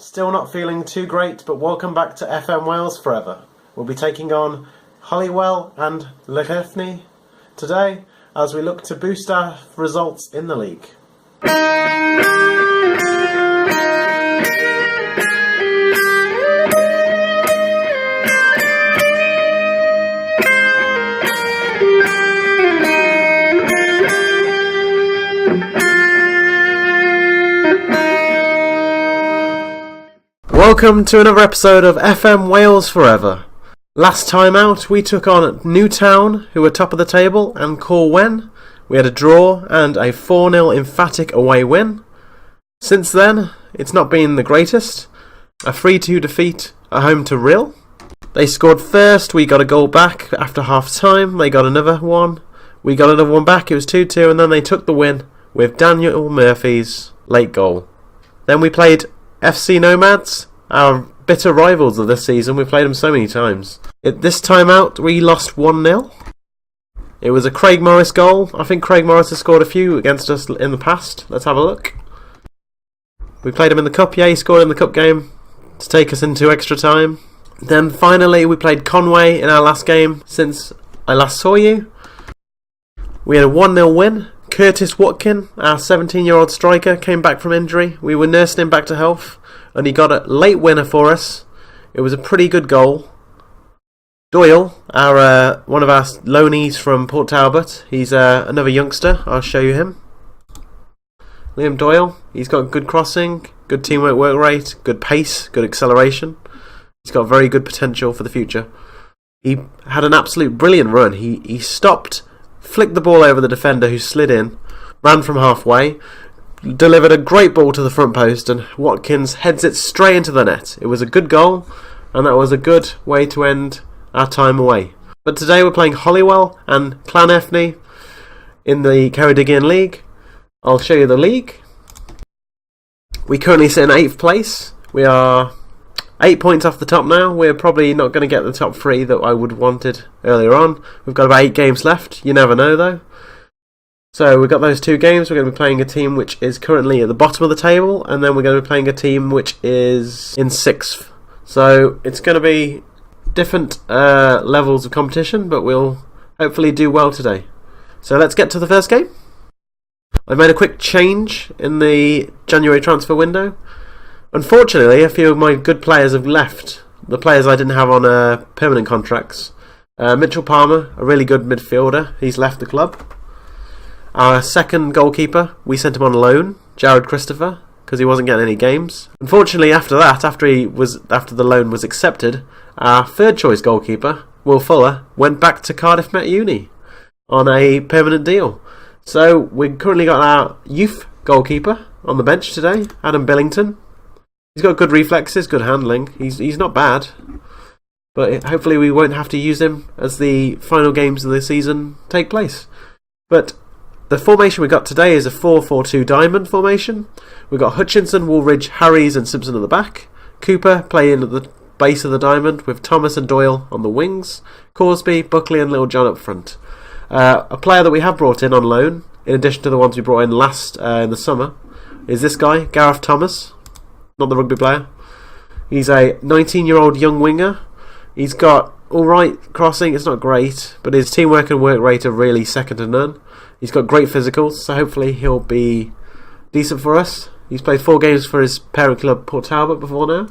Still not feeling too great, but welcome back to FM Wales Forever. We'll be taking on Holywell and Llangefni today as we look to boost our results in the league. Welcome to another episode of FM Wales Forever. Last time out we took on Newtown, who were top of the table, and Corwen. We had a draw and a 4-0 emphatic away win. Since then, it's not been the greatest. A 3-2 defeat at home to Rill. They scored first, we got a goal back after half time, they got another one. We got another one back, it was 2-2, and then they took the win with Daniel Murphy's late goal. Then we played FC Nomads, our bitter rivals of this season. We've played them so many times. This time out, we lost 1-0. It was a Craig Morris goal. I think Craig Morris has scored a few against us in the past. Let's have a look. We played him in the cup. Yeah, he scored in the cup game to take us into extra time. Then finally, we played Conway in our last game since I last saw you. We had a 1-0 win. Curtis Watkin, our 17-year-old striker, came back from injury. We were nursing him back to health, and he got a late winner for us. It was a pretty good goal. Doyle, one of our loanees from Port Talbot, he's another youngster. I'll show you him. Liam Doyle, he's got good crossing, good teamwork work rate, good pace, good acceleration. He's got very good potential for the future. He had an absolute brilliant run. He stopped, flicked the ball over the defender who slid in, ran from halfway, delivered a great ball to the front post, and Watkins heads it straight into the net. It was a good goal, and that was a good way to end our time away. But today we're playing Holywell and Llangefni in the Ceredigion League. I'll show you the league. We currently sit in 8th place. We are 8 points off the top now. We're probably not going to get the top 3 that I would wanted earlier on. We've got about 8 games left. You never know though. So we've got those 2 games. We're going to be playing a team which is currently at the bottom of the table, and then we're going to be playing a team which is in 6th. So it's going to be different levels of competition, but we'll hopefully do well today. So let's get to the first game. I've made a quick change in the January transfer window. Unfortunately, a few of my good players have left. The players I didn't have on permanent contracts. Mitchell Palmer, a really good midfielder, he's left the club. Our second goalkeeper, we sent him on loan, Jared Christopher, because he wasn't getting any games. Unfortunately, after the loan was accepted, our third choice goalkeeper, Will Fuller, went back to Cardiff Met Uni on a permanent deal. So we've currently got our youth goalkeeper on the bench today, Adam Billington. He's got good reflexes, good handling. He's not bad, but hopefully we won't have to use him as the final games of the season take place. But the formation we got today is a 4-4-2 diamond formation. We've got Hutchinson, Woolridge, Harries and Simpson at the back. Cooper playing at the base of the diamond with Thomas and Doyle on the wings. Corsby, Buckley and Little John up front. A player that we have brought in on loan, in addition to the ones we brought in last in the summer, is this guy, Gareth Thomas. Not the rugby player. He's a 19-year-old young winger. He's got alright crossing, it's not great, but his teamwork and work rate are really second to none. He's got great physicals, so hopefully he'll be decent for us. He's played 4 games for his parent club Port Talbot before now.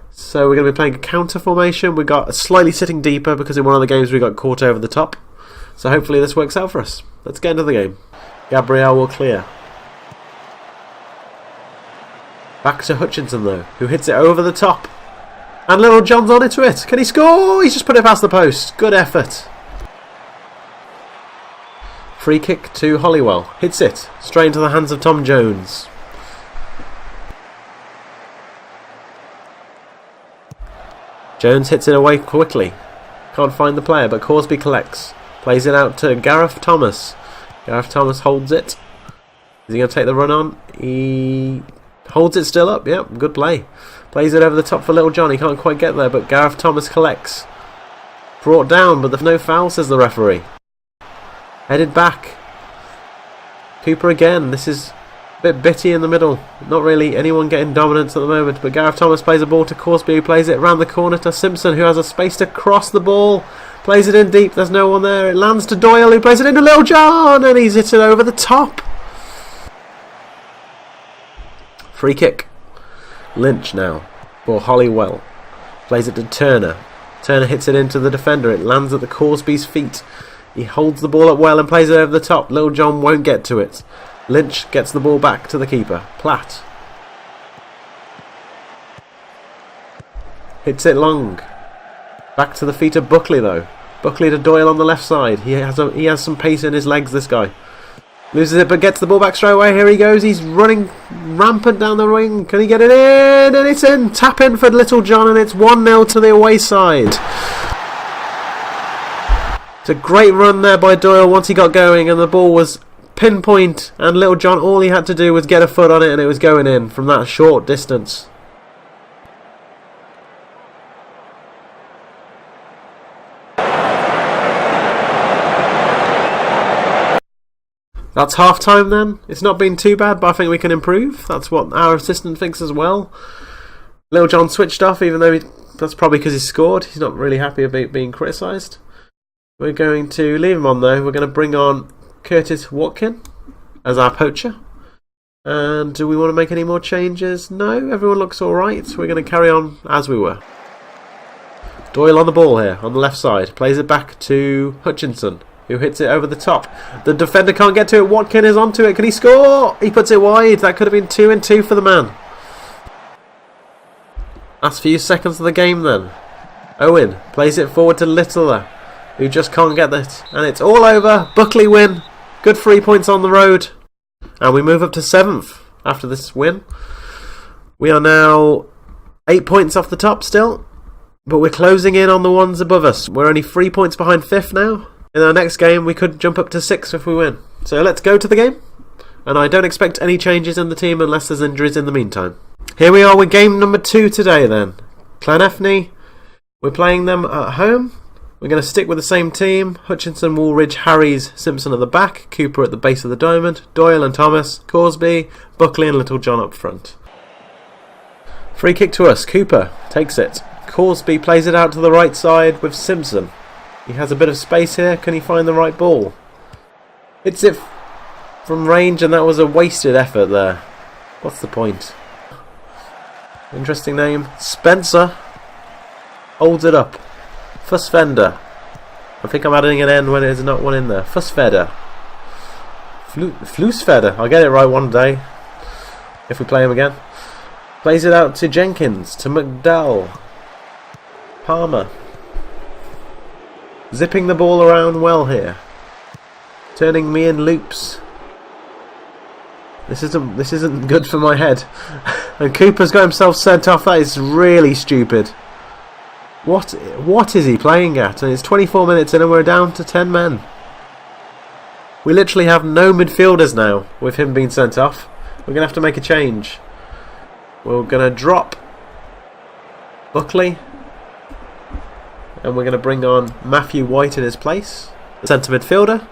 So we're going to be playing a counter formation. We got a slightly sitting deeper because in one of the games we got caught over the top. So hopefully this works out for us. Let's get into the game. Gabriel will clear. Back to Hutchinson though, who hits it over the top. And Little John's on it to it. Can he score? He's just put it past the post. Good effort. Free kick to Holywell. Hits it straight into the hands of Tom Jones. Jones hits it away quickly. Can't find the player, but Corsby collects. Plays it out to Gareth Thomas. Gareth Thomas holds it. Is he going to take the run on? He holds it still up. Yep, good play. Plays it over the top for Little John. He can't quite get there, but Gareth Thomas collects. Brought down, but there's no foul, says the referee. Headed back. Cooper again. This is Bit bitty in the middle. Not really anyone getting dominance at the moment. But Gareth Thomas plays a ball to Corsby, who plays it around the corner to Simpson, who has a space to cross the ball. Plays it in deep. There's no one there. It lands to Doyle, who plays it into Little John, and he's hit it over the top. Free kick. Lynch now for Holywell. Plays it to Turner. Turner hits it into the defender. It lands at the Corsby's feet. He holds the ball up well and plays it over the top. Little John won't get to it. Lynch gets the ball back to the keeper. Platt hits it long. Back to the feet of Buckley though. Buckley to Doyle on the left side. He has some pace in his legs, this guy. Loses it but gets the ball back straight away. Here he goes. He's running rampant down the wing. Can he get it in? And it's in. Tap in for Little John, and it's 1-0 to the away side. It's a great run there by Doyle once he got going, and the ball was pinpoint, and Little John, all he had to do was get a foot on it and it was going in from that short distance. That's half time then. It's not been too bad, but I think we can improve. That's what our assistant thinks as well. Little John switched off, even though that's probably because he scored. He's not really happy about being criticised. We're going to leave him on though. We're going to bring on Curtis Watkin as our poacher. And do we want to make any more changes? No, everyone looks alright. We're going to carry on as we were. Doyle on the ball here, on the left side. Plays it back to Hutchinson, who hits it over the top. The defender can't get to it. Watkin is onto it. Can he score? He puts it wide. That could have been 2-2 for the man. Last few seconds of the game then. Owen plays it forward to Littler, who just can't get it. And it's all over. Buckley win. Good 3 points on the road. And we move up to 7th after this win. We are now 8 points off the top still. But we're closing in on the ones above us. We're only 3 points behind 5th now. In our next game, we could jump up to 6th if we win. So let's go to the game. And I don't expect any changes in the team unless there's injuries in the meantime. Here we are with game number 2 today then. Llangefni. We're playing them at home. We're going to stick with the same team. Hutchinson, Woolridge, Harries, Simpson at the back. Cooper at the base of the diamond. Doyle and Thomas. Corsby, Buckley and Little John up front. Free kick to us. Cooper takes it. Corsby plays it out to the right side with Simpson. He has a bit of space here. Can he find the right ball? Hits it from range, and that was a wasted effort there. What's the point? Interesting name. Spencer holds it up. Fussfender. I think I'm adding an N when there's not one in there. Fussfeder. Flusfeder. I'll get it right one day if we play him again. Plays it out to Jenkins, to McDowell. Palmer. Zipping the ball around well here. Turning me in loops. This isn't good for my head. And Cooper's got himself sent off. That is really stupid. What is he playing at? And it's 24 minutes in and we're down to 10 men. We literally have no midfielders now with him being sent off. We're going to have to make a change. We're going to drop Buckley. And we're going to bring on Matthew White in his place, the centre midfielder.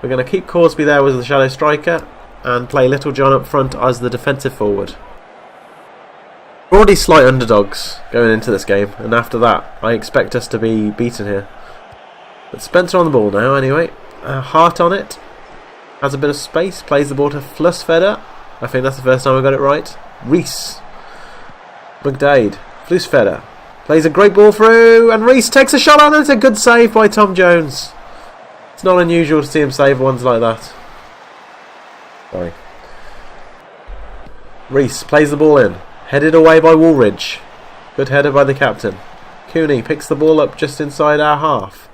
We're going to keep Corsby there as the shadow striker and play Little John up front as the defensive forward. We're already slight underdogs going into this game, and after that I expect us to be beaten here. But Spencer on the ball now anyway. Hart on it. Has a bit of space. Plays the ball to Flusfeder. I think that's the first time I got it right. Reese. McDade. Flusfeder. Plays a great ball through, and Reese takes a shot on it. It's a good save by Tom Jones. It's not unusual to see him save ones like that. Sorry. Reese plays the ball in. Headed away by Woolridge. Good header by the captain. Cooney picks the ball up just inside our half.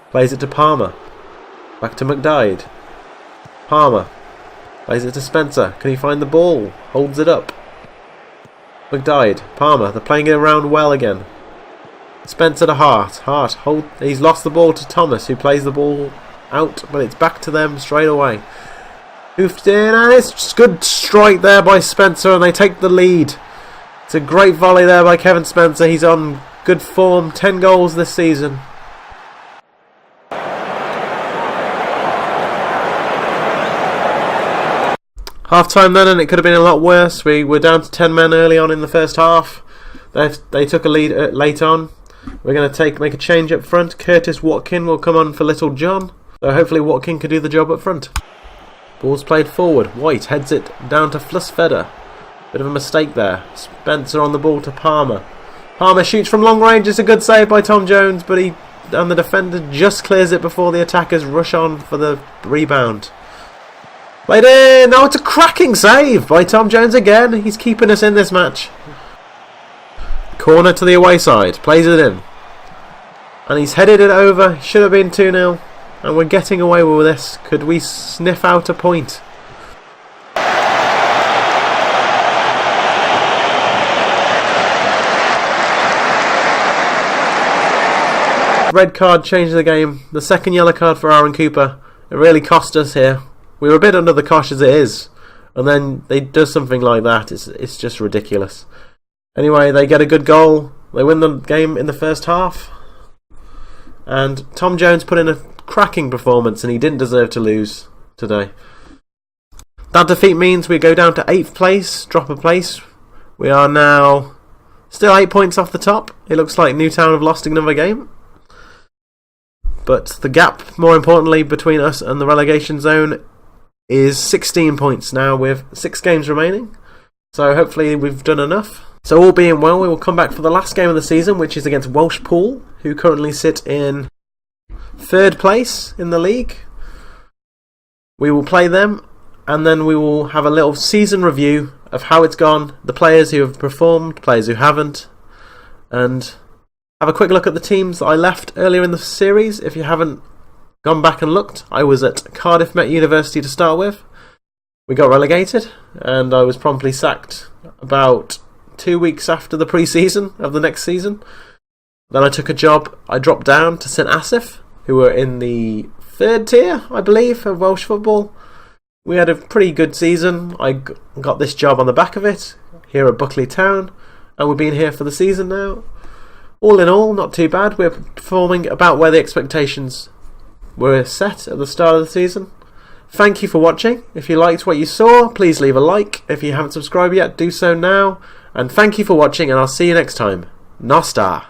Plays it to Palmer. Back to McDade. Palmer. Plays it to Spencer. Can he find the ball? Holds it up. McDade. Palmer. They're playing it around well again. Spencer to Hart. He's lost the ball to Thomas, who plays the ball out, but it's back to them straight away. Hoofed in, and it's good strike there by Spencer, and they take the lead. It's a great volley there by Kevin Spencer. He's on good form, 10 goals this season. Half time then, and it could have been a lot worse. We were down to 10 men early on in the first half. They took a lead late on. We're going to make a change up front. Curtis Watkin will come on for Little John. So hopefully Watkin can do the job up front. Ball's played forward. White heads it down to Flussfeder. Bit of a mistake there. Spencer on the ball to Palmer. Palmer shoots from long range. It's a good save by Tom Jones, but the defender just clears it before the attackers rush on for the rebound. Played in! Now it's a cracking save by Tom Jones again. He's keeping us in this match. Corner to the away side. Plays it in. And he's headed it over. Should have been 2-0. And we're getting away with this. Could we sniff out a point? Red card changed the game. The second yellow card for Aaron Cooper. It really cost us here. We were a bit under the cosh as it is. And then they do something like that. It's just ridiculous. Anyway, they get a good goal. They win the game in the first half. And Tom Jones put in a cracking performance, and he didn't deserve to lose today. That defeat means we go down to 8th place, drop a place. We are now still 8 points off the top. It looks like Newtown have lost another game. But the gap, more importantly, between us and the relegation zone is 16 points now with 6 games remaining. So hopefully we've done enough. So all being well, we will come back for the last game of the season, which is against Welshpool, who currently sit in 3rd place in the league. We will play them, and then we will have a little season review of how it's gone, the players who have performed, players who haven't, and have a quick look at the teams that I left earlier in the series. If you haven't gone back and looked, I was at Cardiff Met University to start with. We got relegated, and I was promptly sacked about 2 weeks after the pre-season of the next season. Then I took a job. I dropped down to St Asaph, who were in the 3rd tier, I believe, of Welsh football. We had a pretty good season. I got this job on the back of it here at Buckley Town, and we've been here for the season now. All in all, not too bad. We're performing about where the expectations were set at the start of the season. Thank you for watching. If you liked what you saw, please leave a like. If you haven't subscribed yet, do so now. And thank you for watching, and I'll see you next time. Nostar.